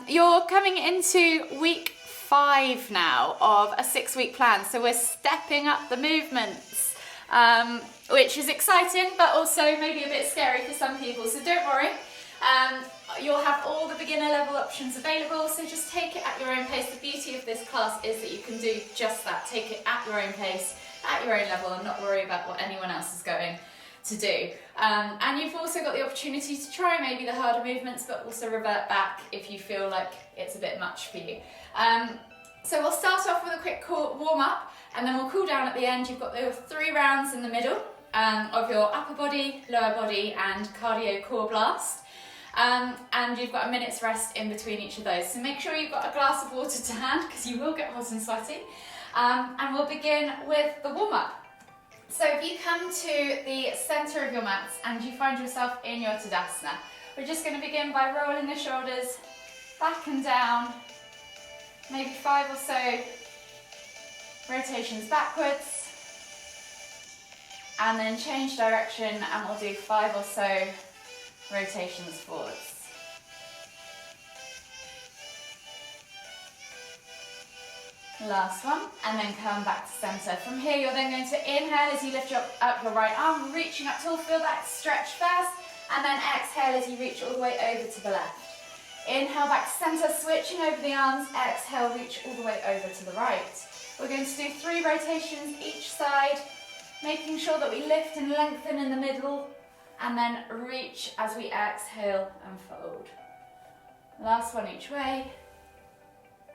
You're coming into week 5 now of a 6-week plan, so we're stepping up the movements, which is exciting but also maybe a bit scary for some people, so don't worry. You'll have all the beginner level options available, so just take it at your own pace. The beauty of this class is that you can do just that, take it at your own pace, at your own level, and not worry about what anyone else is going to do. And you've also got the opportunity to try maybe the harder movements, but also revert back if you feel like it's a bit much for you. So we'll start off with a quick warm up, and then we'll cool down at the end. You've got the 3 rounds in the middle of your upper body, lower body, and cardio core blast. And you've got a minute's rest in between each of those. So make sure you've got a glass of water to hand, because you will get hot and sweaty. And we'll begin with the warm up. So if you come to the center of your mats and you find yourself in your Tadasana, we're just going to begin by rolling the shoulders back and down, maybe 5 or so rotations backwards, and then change direction and we'll do 5 or so rotations forwards. Last one, and then come back to center. From here, you're then going to inhale as you lift up your right arm, reaching up tall, feel that stretch first, and then exhale as you reach all the way over to the left. Inhale back to center, switching over the arms, exhale, reach all the way over to the right. We're going to do 3 rotations each side, making sure that we lift and lengthen in the middle, and then reach as we exhale and fold. Last one each way.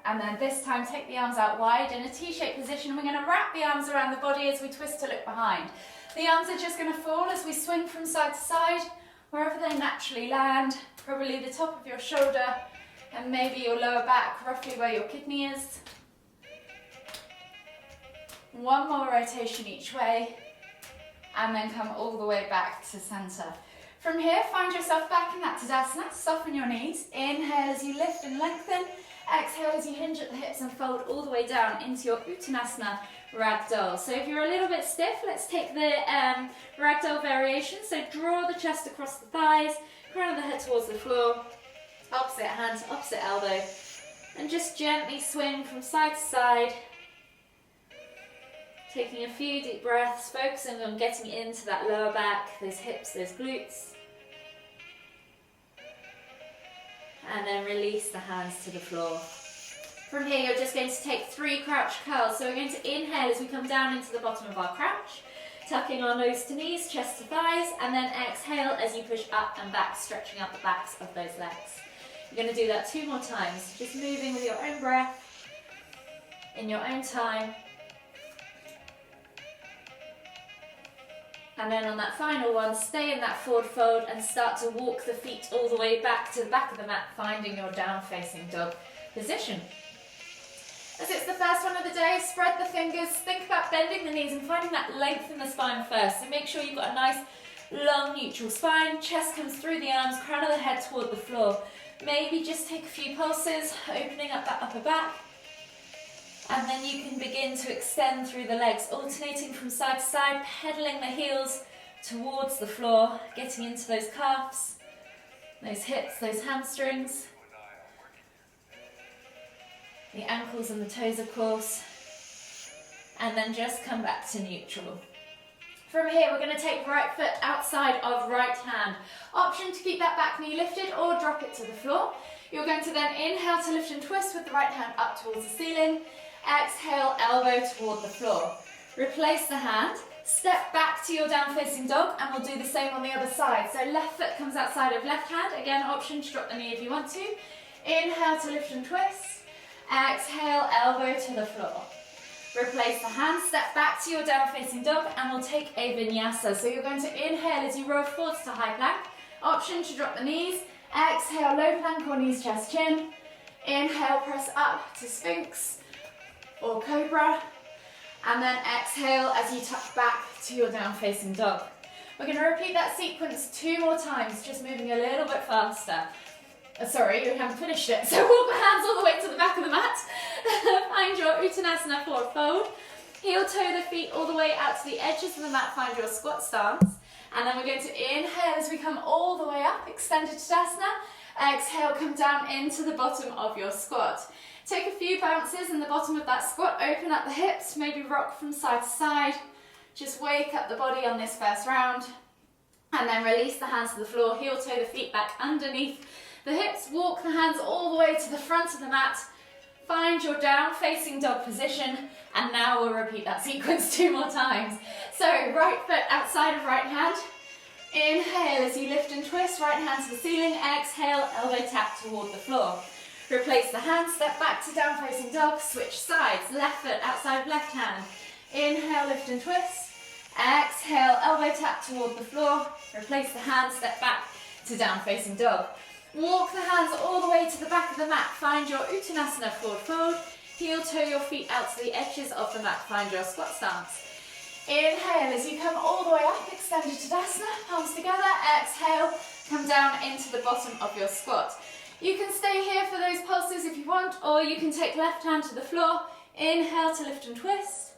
And then this time take the arms out wide in a T-shaped position. We're going to wrap the arms around the body as we twist to look behind. The arms are just going to fall as we swing from side to side, wherever they naturally land, probably the top of your shoulder and maybe your lower back, roughly where your kidney is. One more rotation each way, and then come all the way back to center. From here, find yourself back in that Tadasana, soften your knees, inhale as you lift and lengthen, exhale as you hinge at the hips and fold all the way down into your Uttanasana Ragdoll. So if you're a little bit stiff, let's take the Ragdoll variation. So draw the chest across the thighs, crown of the head towards the floor, opposite hand to opposite elbow, and just gently swing from side to side, taking a few deep breaths, focusing on getting into that lower back, those hips, those glutes. And then release the hands to the floor. From here, you're just going to take 3 crouch curls. So we're going to inhale as we come down into the bottom of our crouch, tucking our nose to knees, chest to thighs, and then exhale as you push up and back, stretching out the backs of those legs. You're going to do that 2 more times, just moving with your own breath, in your own time. And then on that final one, stay in that forward fold and start to walk the feet all the way back to the back of the mat, finding your down-facing dog position. As it's the first one of the day, spread the fingers, think about bending the knees and finding that length in the spine first. So make sure you've got a nice, long, neutral spine, chest comes through the arms, crown of the head toward the floor. Maybe just take a few pulses, opening up that upper back. And then you can begin to extend through the legs, alternating from side to side, pedaling the heels towards the floor, getting into those calves, those hips, those hamstrings, the ankles and the toes, of course, and then just come back to neutral. From here, we're going to take right foot outside of right hand. Option to keep that back knee lifted or drop it to the floor. You're going to then inhale to lift and twist with the right hand up towards the ceiling. Exhale, elbow toward the floor. Replace the hand, step back to your down-facing dog, and we'll do the same on the other side. So left foot comes outside of left hand. Again, option to drop the knee if you want to. Inhale to lift and twist. Exhale, elbow to the floor. Replace the hand, step back to your down-facing dog, and we'll take a vinyasa. So you're going to inhale as you roll forwards to high plank. Option to drop the knees. Exhale, low plank or knees, chest, chin. Inhale, press up to Sphinx or Cobra, and then exhale as you tuck back to your down-facing dog. We're going to repeat that sequence 2 more times, just moving a little bit faster. Sorry, we haven't finished it. So walk the hands all the way to the back of the mat. Find your Uttanasana forward fold. Heel toe the feet all the way out to the edges of the mat. Find your squat stance. And then we're going to inhale as we come all the way up, extended Tadasana. Exhale, come down into the bottom of your squat. Take a few bounces in the bottom of that squat, open up the hips, maybe rock from side to side. Just wake up the body on this first round. And then release the hands to the floor, heel toe the feet back underneath the hips, walk the hands all the way to the front of the mat. Find your down facing dog position, and now we'll repeat that sequence 2 more times. So right foot outside of right hand. Inhale as you lift and twist, right hand to the ceiling. Exhale, elbow tap toward the floor. Replace the hand, step back to down facing dog, switch sides, left foot outside of left hand. Inhale, lift and twist. Exhale, elbow tap toward the floor. Replace the hand, step back to down facing dog. Walk the hands all the way to the back of the mat. Find your Uttanasana, forward fold. Heel toe your feet out to the edges of the mat. Find your squat stance. Inhale as you come all the way up, extended Tadasana, palms together. Exhale, come down into the bottom of your squat. You can stay here for those pulses if you want, or you can take left hand to the floor. Inhale to lift and twist.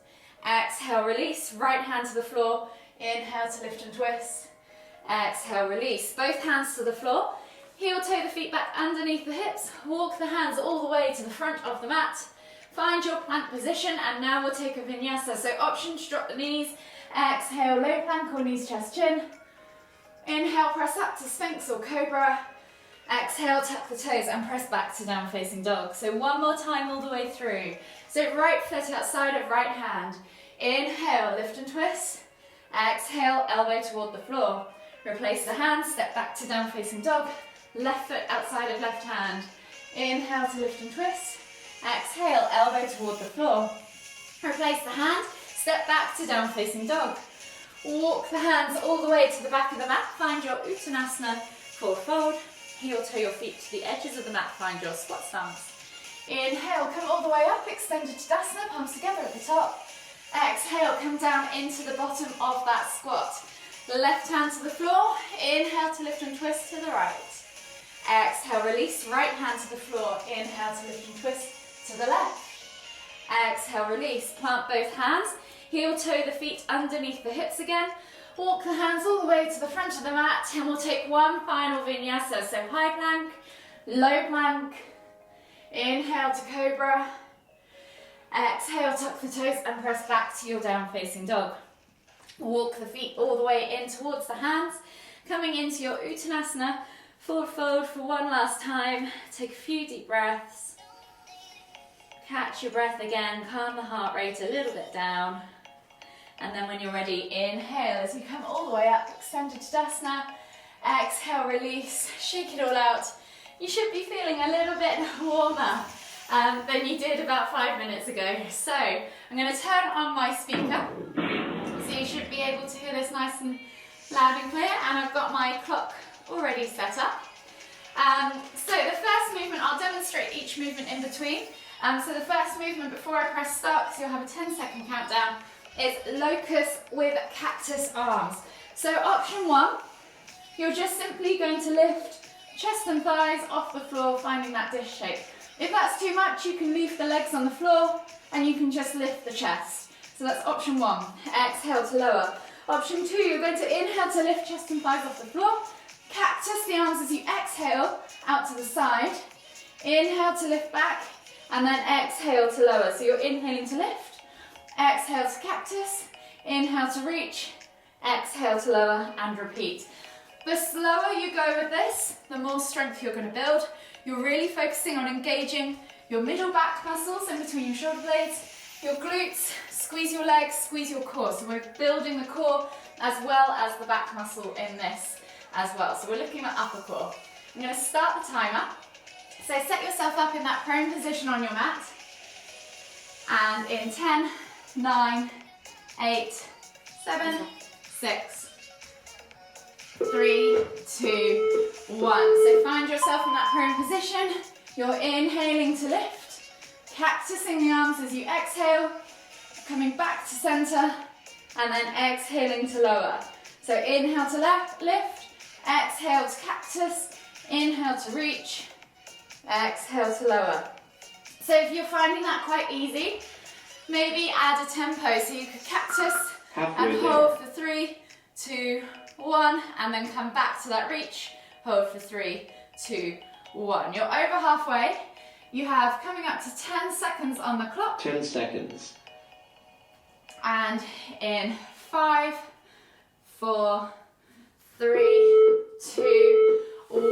Exhale, release. Right hand to the floor. Inhale to lift and twist. Exhale, release. Both hands to the floor. Heel toe the feet back underneath the hips. Walk the hands all the way to the front of the mat. Find your plank position, and now we'll take a vinyasa. So options, drop the knees. Exhale, low plank or knees, chest, chin. Inhale, press up to Sphinx or Cobra. Exhale, tuck the toes and press back to down facing dog. So one more time all the way through. So right foot outside of right hand. Inhale, lift and twist. Exhale, elbow toward the floor. Replace the hand, step back to down facing dog. Left foot outside of left hand. Inhale to lift and twist. Exhale, elbow toward the floor. Replace the hand, step back to down facing dog. Walk the hands all the way to the back of the mat. Find your Uttanasana, forward fold. Heel toe your feet to the edges of the mat. Find your squat stance. Inhale, come all the way up, extended Tadasana, palms together at the top. Exhale, come down into the bottom of that squat. Left hand to the floor. Inhale to lift and twist to the right. Exhale, release, right hand to the floor. Inhale to lift and twist to the left. Exhale, release, plant both hands. Heel toe the feet underneath the hips again. Walk the hands all the way to the front of the mat, and we'll take one final vinyasa. So high plank, low plank. Inhale to Cobra. Exhale, tuck the toes and press back to your down facing dog. Walk the feet all the way in towards the hands. Coming into your Uttanasana, forward fold for one last time. Take a few deep breaths. Catch your breath again, calm the heart rate a little bit down. And then when you're ready, inhale as you come all the way up, extended Tadasana. Exhale, release, shake it all out. You should be feeling a little bit warmer than you did about 5 minutes ago. So I'm going to turn on my speaker. So you should be able to hear this nice and loud and clear. And I've got my clock already set up. So the first movement, I'll demonstrate each movement in between. So the first movement before I press start, because you'll have a 10-second countdown, is locust with cactus arms. So option 1, you're just simply going to lift chest and thighs off the floor, finding that dish shape. If that's too much, you can leave the legs on the floor and you can just lift the chest. So that's option 1. Exhale to lower. Option 2, you're going to inhale to lift chest and thighs off the floor. Cactus the arms as you exhale out to the side. Inhale to lift back and then exhale to lower. So you're inhaling to lift. Exhale to cactus, inhale to reach, exhale to lower, and repeat. The slower you go with this, the more strength you're going to build. You're really focusing on engaging your middle back muscles in between your shoulder blades, your glutes, squeeze your legs, squeeze your core. So we're building the core as well as the back muscle in this as well. So we're looking at upper core. I'm going to start the timer. So set yourself up in that prone position on your mat. And in 10, 9, 8, 7, 6, 3, 2, 1. So find yourself in that prone position. You're inhaling to lift, cactusing the arms as you exhale, coming back to center, and then exhaling to lower. So inhale to lift, exhale to cactus, inhale to reach, exhale to lower. So if you're finding that quite easy, maybe add a tempo. So you could cactus and hold for 3, 2, 1, and then come back to that reach. Hold for 3, 2, 1. You're over halfway. You have coming up to 10 seconds on the clock. 10 seconds. And in 5, 4, 3, 2, 1.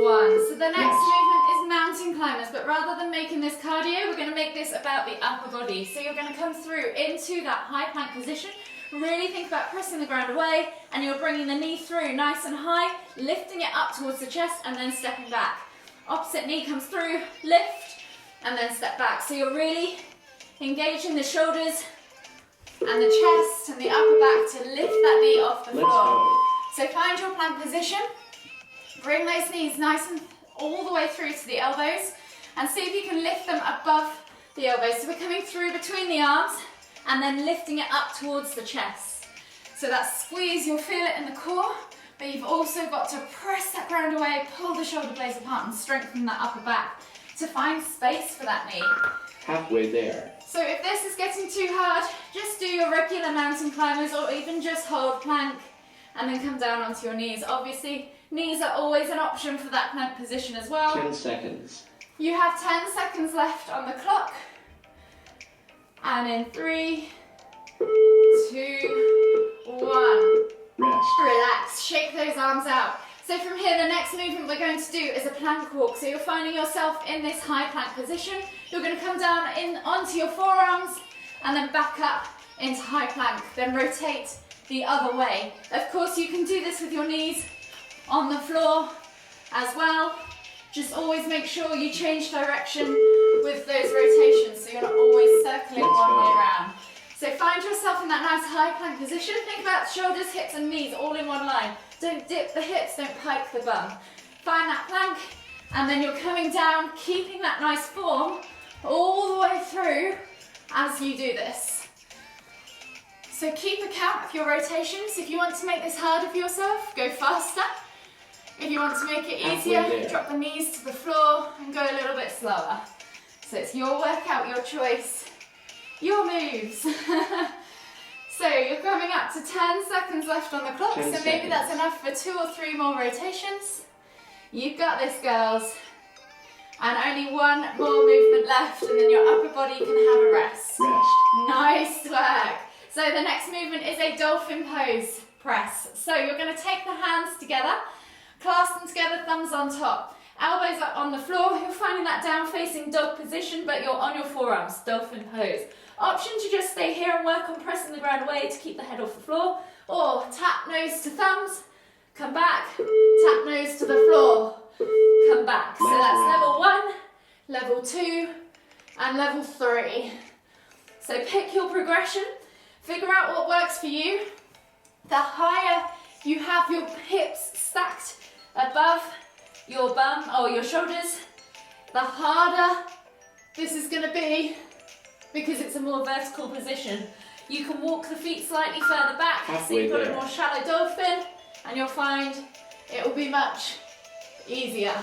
So the next movement is mountain climbers, but rather than making this cardio, we're going to make this about the upper body. So you're going to come through into that high plank position. Really think about pressing the ground away, and you're bringing the knee through nice and high, lifting it up towards the chest, and then stepping back. Opposite knee comes through, lift, and then step back. So you're really engaging the shoulders and the chest and the upper back to lift that knee off the floor. So find your plank position, bring those knees nice and all the way through to the elbows, and see if you can lift them above the elbows. So we're coming through between the arms and then lifting it up towards the chest. So that squeeze, you'll feel it in the core, but you've also got to press that ground away, pull the shoulder blades apart and strengthen that upper back to find space for that knee. Halfway there. So if this is getting too hard, just do your regular mountain climbers, or even just hold plank and then come down onto your knees. Obviously, knees are always an option for that plank position as well. 10 seconds. You have 10 seconds left on the clock. And in 3, 2, 1. Rest. Relax, shake those arms out. So from here, the next movement we're going to do is a plank walk. So you're finding yourself in this high plank position. You're going to come down in onto your forearms and then back up into high plank. Then rotate the other way. Of course, you can do this with your knees on the floor as well. Just always make sure you change direction with those rotations, so you're not always circling one way around. So find yourself in that nice high plank position. Think about shoulders, hips and knees all in one line. Don't dip the hips, don't pike the bum. Find that plank, and then you're coming down, keeping that nice form all the way through as you do this. So keep a count of your rotations. If you want to make this harder for yourself, go faster. If you want to make it easier, drop the knees to the floor and go a little bit slower. So it's your workout, your choice, your moves. So you're coming up to 10 seconds left on the clock, so maybe that's enough for 2 or 3 more rotations. You've got this, girls. And only 1 more movement left, and then your upper body can have a rest. Nice work. So the next movement is a dolphin pose press. So you're going to take the hands together, clasp them together, thumbs on top. Elbows up on the floor. You're finding that down facing dog position, but you're on your forearms, dolphin pose. Option to just stay here and work on pressing the ground away to keep the head off the floor, or tap nose to thumbs, come back, tap nose to the floor, come back. So that's level 1, level 2, and level 3. So pick your progression, figure out what works for you. The higher you have your hips stacked above your bum or your shoulders, the harder this is going to be, because it's a more vertical position. You can walk the feet slightly further back, so you've got a more shallow dolphin, and you'll find it will be much easier.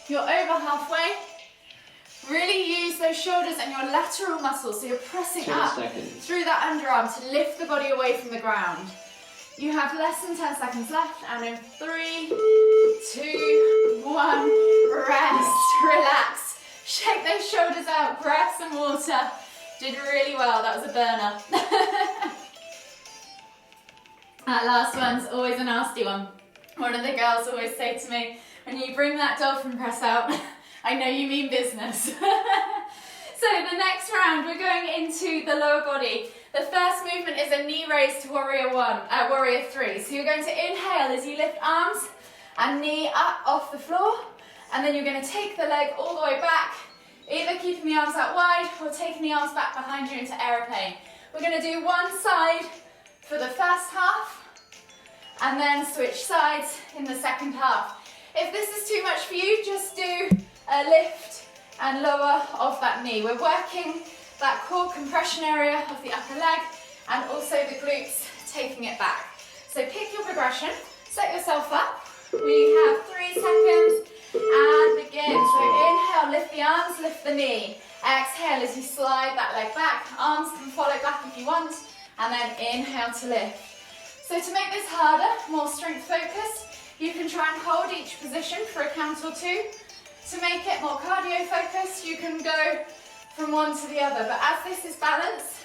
You're over halfway. Really use those shoulders and your lateral muscles, so you're pressing up through that underarm to lift the body away from the ground. You have less than 10 seconds left, and in 3, 2, 1, rest, relax. Shake those shoulders out, grab some water. Did really well, that was a burner. That last one's always a nasty one. One of the girls always say to me, when you bring that dolphin press out, I know you mean business. So the next round, we're going into the lower body. The first movement is a knee raise to warrior 3. So you're going to inhale as you lift arms and knee up off the floor, and then you're going to take the leg all the way back, either keeping the arms out wide or taking the arms back behind you into aeroplane. We're going to do one side for the first half, and then switch sides in the second half. If this is too much for you, just do a lift and lower of that knee. We're working that core compression area of the upper leg and also the glutes, taking it back. So pick your progression, set yourself up. We have 3 seconds and begin. So inhale, lift the arms, lift the knee. Exhale as you slide that leg back. Arms can follow back if you want, and then inhale to lift. So to make this harder, more strength focused, you can try and hold each position for a count or two. To make it more cardio focused, you can go from one to the other. But as this is balance,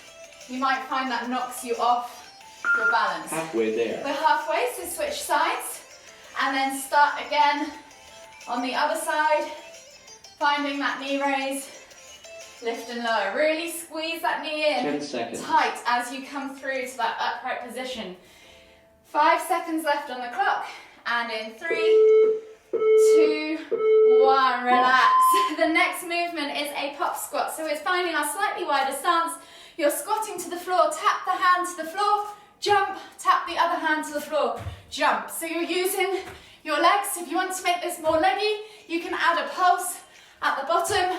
you might find that knocks you off your balance. Halfway there. We're halfway, so switch sides. And then start again on the other side, finding that knee raise, lift and lower. Really squeeze that knee in 10 seconds. tight as you come through to that upright position. 5 seconds left on the clock, and in 3, 2, 1, relax. The next movement is a pop squat, so it's finding our slightly wider stance. You're squatting to the floor, tap the hand to the floor, jump, tap the other hand to the floor, jump. So you're using your legs. If you want to make this more leggy, you can add a pulse at the bottom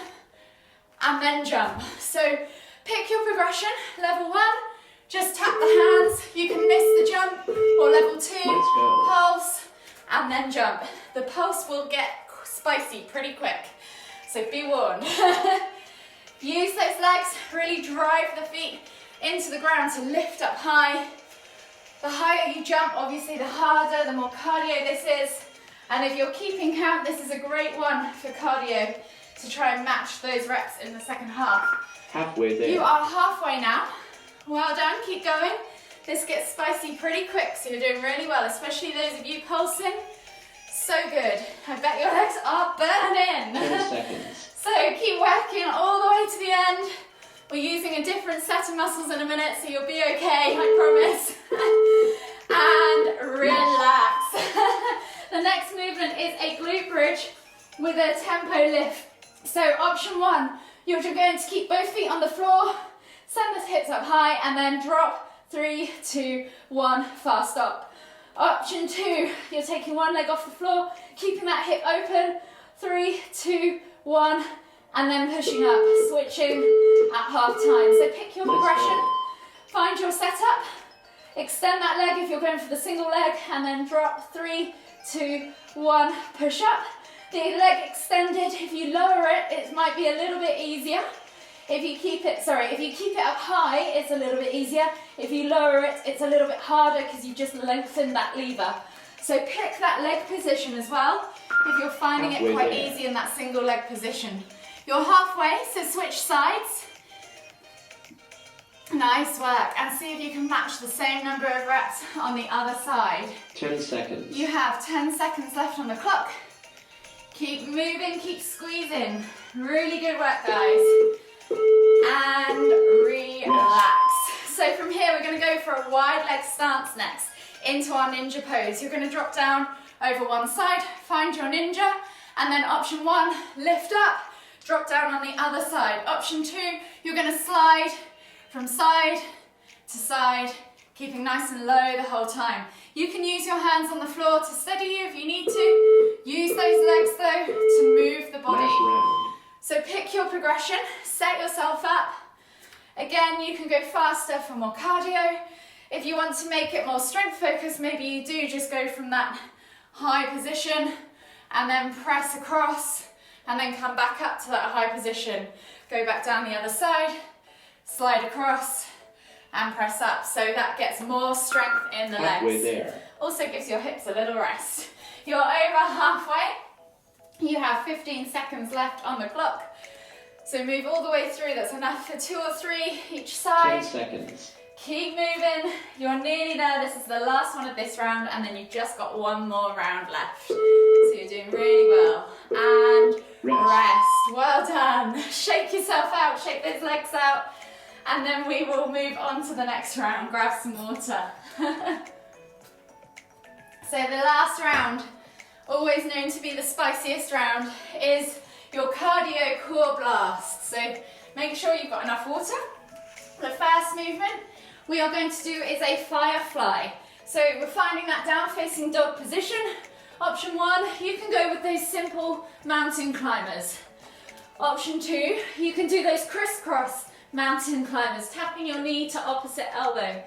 and then jump. So pick your progression. Level 1, just tap the hands. You can miss the jump, or level 2, Let's go. pulse and then jump. The pulse will get spicy pretty quick, so be warned. Use those legs, really drive the feet into the ground to lift up high. The higher you jump, obviously the harder, the more cardio this is. And if you're keeping count, this is a great one for cardio to try and match those reps in the second half. Halfway there. You are halfway now. Well done, keep going. This gets spicy pretty quick, so you're doing really well, especially those of you pulsing. So good. I bet your legs are burning. 10 seconds. So keep working all the way to the end. We're using a different set of muscles in a minute, so you'll be okay, I promise. And relax. The next movement is a glute bridge with a tempo lift. So option 1, you're going to keep both feet on the floor, send the hips up high, and then drop. 3, 2, 1, fast stop. Option 2, you're taking one leg off the floor, keeping that hip open. 3, 2, 1, and then pushing up, switching at half time. So pick your progression, find your setup, extend that leg if you're going for the single leg, and then drop. 3, 2, 1, push up. The leg extended, if you lower it, it might be a little bit easier. If you keep it up high, it's a little bit easier. If you lower it, it's a little bit harder because you just lengthened that lever. So pick that leg position as well if you're finding it quite easy in that single leg position. You're halfway, so switch sides. Nice work. And see if you can match the same number of reps on the other side. 10 seconds. You have 10 seconds left on the clock. Keep moving, keep squeezing. Really good work, guys. And relax. So from here, we're going to go for a wide leg stance next into our ninja pose. You're going to drop down over one side, find your ninja, and then option 1, lift up, drop down on the other side. Option 2, you're going to slide from side to side, keeping nice and low the whole time. You can use your hands on the floor to steady you if you need to. Use those legs though to move the body. Last round. So pick your progression, set yourself up. Again, you can go faster for more cardio. If you want to make it more strength focused, maybe you do just go from that high position and then press across and then come back up to that high position. Go back down the other side, slide across and press up. So that gets more strength in the Halfway legs. there. Also gives your hips a little rest. You're over halfway. You have 15 seconds left on the clock. So move all the way through. That's enough for 2 or 3 each 10 side. seconds. Keep moving. You're nearly there. This is the last one of this round, and then you've just got one more round left. So you're doing really well. And rest. Well done. Shake yourself out. Shake those legs out. And then we will move on to the next round. Grab some water. So the last round, always known to be the spiciest round, is your cardio core blast. So make sure you've got enough water. The first movement we are going to do is a firefly. So we're finding that down facing dog position. Option 1, you can go with those simple mountain climbers. Option 2, you can do those crisscross mountain climbers, tapping your knee to opposite elbow.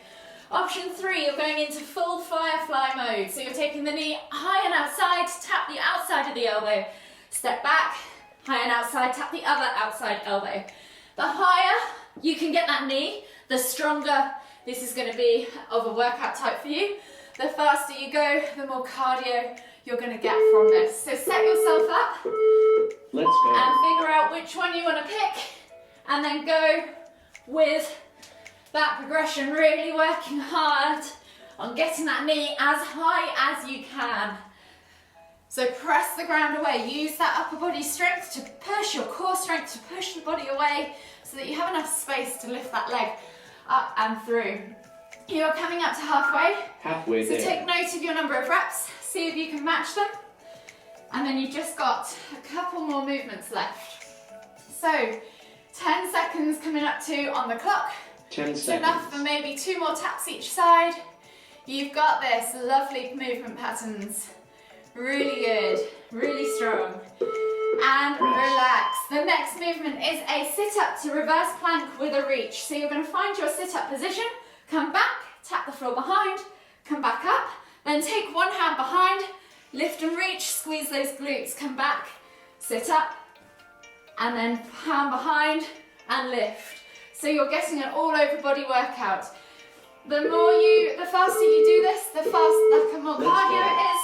Option 3, you're going into full firefly mode. So you're taking the knee high and outside, tap the outside of the elbow. Step back, high and outside, tap the other outside elbow. The higher you can get that knee, the stronger this is going to be of a workout type for you. The faster you go, the more cardio you're going to get from this. So set yourself up. Let's go. And figure out which one you want to pick, and then go with that progression, really working hard on getting that knee as high as you can. So press the ground away, use that upper body strength to push, your core strength to push the body away so that you have enough space to lift that leg up and through. You're coming up to halfway. Halfway so there. Take note of your number of reps, see if you can match them. And then you've just got a couple more movements left. So 10 seconds coming up to on the clock. 10 So seconds. enough for maybe 2 more taps each side. You've got this, lovely movement patterns. Really good, really strong. And relax. The next movement is a sit-up to reverse plank with a reach. So you're going to find your sit-up position, come back, tap the floor behind, come back up, then take one hand behind, lift and reach, squeeze those glutes, come back, sit up, and then hand behind and lift. So you're getting an all over body workout. The faster you do this, the more cardio it is,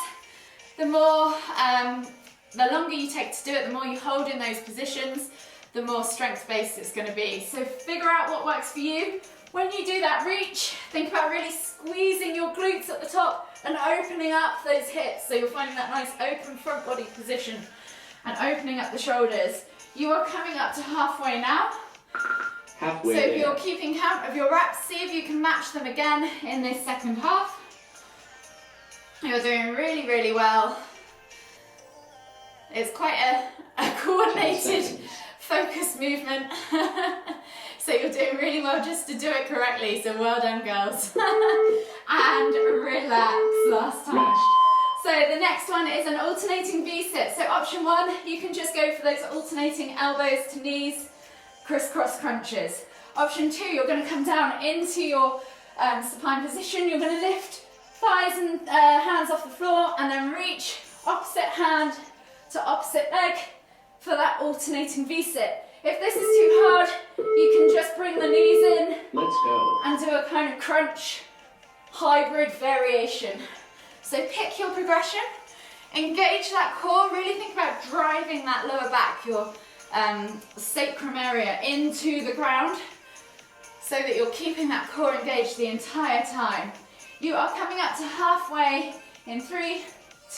the longer you take to do it, the more you hold in those positions, the more strength based it's going to be. So figure out what works for you. When you do that reach, think about really squeezing your glutes at the top and opening up those hips. So you're finding that nice open front body position and opening up the shoulders. You are coming up to halfway now. Halfway So if there. you're keeping count of your reps, see if you can match them again in this second half. You're doing really, really well. It's quite a coordinated, focused movement. So you're doing really well just to do it correctly. So well done, girls. And relax last time. Rest. So the next one is an alternating V-sit. So option 1, you can just go for those alternating elbows to knees, crisscross crunches. Option 2, you're going to come down into your supine position. You're going to lift thighs and hands off the floor and then reach opposite hand to opposite leg for that alternating V-sit. If this is too hard, you can just bring the knees in Let's go. and do a kind of crunch hybrid variation. So pick your progression, engage that core, really think about driving that lower back, your sacrum area into the ground so that you're keeping that core engaged the entire time. You are coming up to halfway in 3,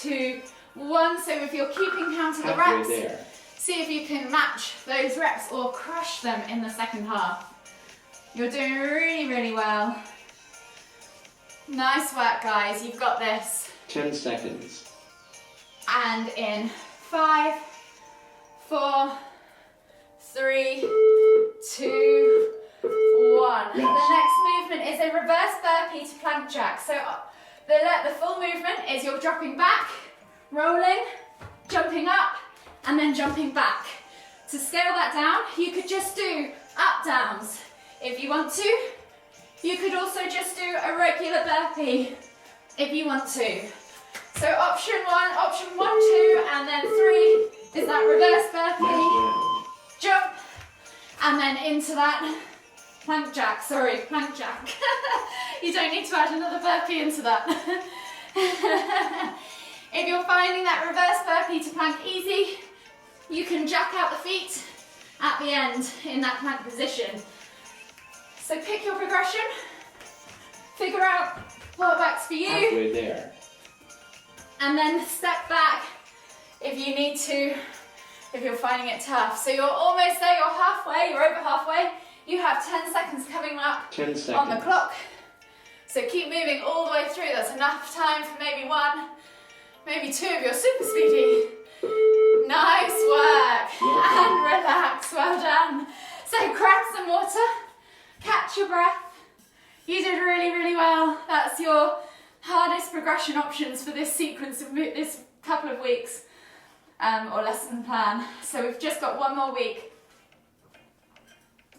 2, 1. So if you're keeping count of the Halfway reps, there. see if you can match those reps or crush them in the second half. You're doing really, really well. Nice work, guys. You've got this. 10 seconds. And in 5, 4, 3, 2, 1. Yes. The next movement is a reverse burpee to plank jack. So the full movement is you're dropping back, rolling, jumping up, and then jumping back. To scale that down, you could just do up downs if you want to. You could also just do a regular burpee if you want to. So option 1, 2, and then 3 is that reverse burpee, Last round. jump, and then into that plank jack. You don't need to add another burpee into that. If you're finding that reverse burpee to plank easy, you can jack out the feet at the end in that plank position. So pick your progression, figure out what works for you, Halfway there. and then step back if you need to, if you're finding it tough. So you're almost there, you're halfway, you're over halfway. You have 10 seconds coming up 10 seconds. on the clock. So keep moving all the way through. That's enough time for maybe 1, maybe 2 of your super speedy. Nice work. And relax, well done. So grab some water, catch your breath. You did really, really well. That's your hardest progression options for this sequence of this couple of weeks or lesson plan. So we've just got 1 more week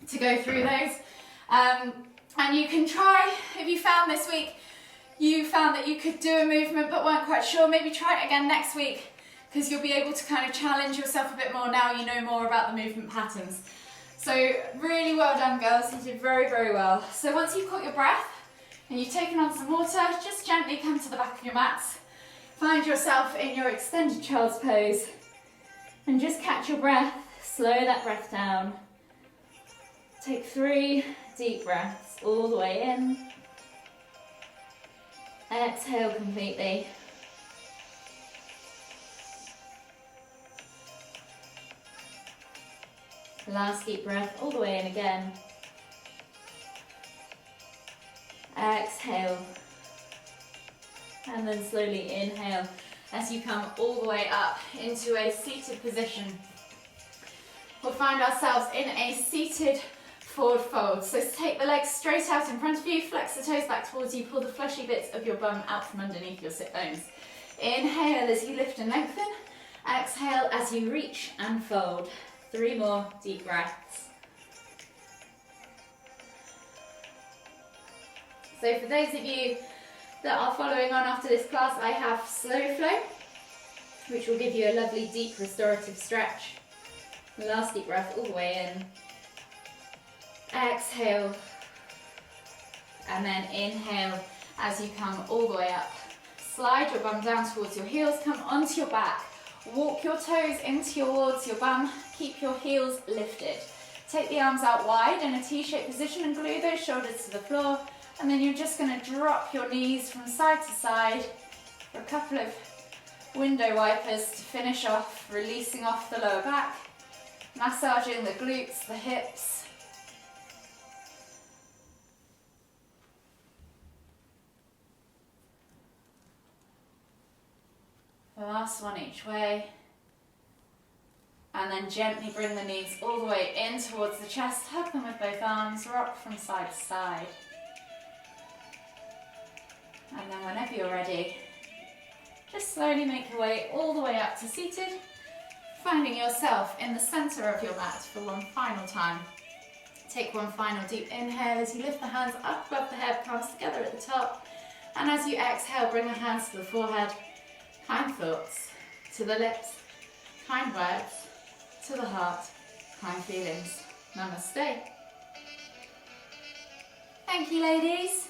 to go through those. And you can try, if you found this week, you found that you could do a movement but weren't quite sure, maybe try it again next week, because you'll be able to kind of challenge yourself a bit more now you know more about the movement patterns. So really well done, girls. You did very, very well. So once you've caught your breath, And you've taken on some water, just gently come to the back of your mats. Find yourself in your extended child's pose. And just catch your breath, slow that breath down. Take 3 deep breaths all the way in. Exhale completely. Last deep breath all the way in again. Exhale. And then slowly inhale as you come all the way up into a seated position. We'll find ourselves in a seated forward fold. So take the legs straight out in front of you, flex the toes back towards you, pull the fleshy bits of your bum out from underneath your sit bones. Inhale as you lift and lengthen. Exhale as you reach and fold. 3 more deep breaths. So for those of you that are following on after this class, I have slow flow, which will give you a lovely deep restorative stretch. Last deep breath all the way in. Exhale. And then inhale as you come all the way up. Slide your bum down towards your heels, come onto your back. Walk your toes in towards your bum, keep your heels lifted. Take the arms out wide in a T-shaped position and glue those shoulders to the floor. And then you're just going to drop your knees from side to side for a couple of window wipers to finish off, releasing off the lower back, massaging the glutes, the hips. The last one each way. And then gently bring the knees all the way in towards the chest, hug them with both arms, rock from side to side. And then whenever you're ready, just slowly make your way all the way up to seated, finding yourself in the center of your mat for one final time. Take one final deep inhale as you lift the hands up above the head, palms together at the top. And as you exhale, bring the hands to the forehead. Kind thoughts to the lips, kind words to the heart, kind feelings. Namaste. Thank you, ladies.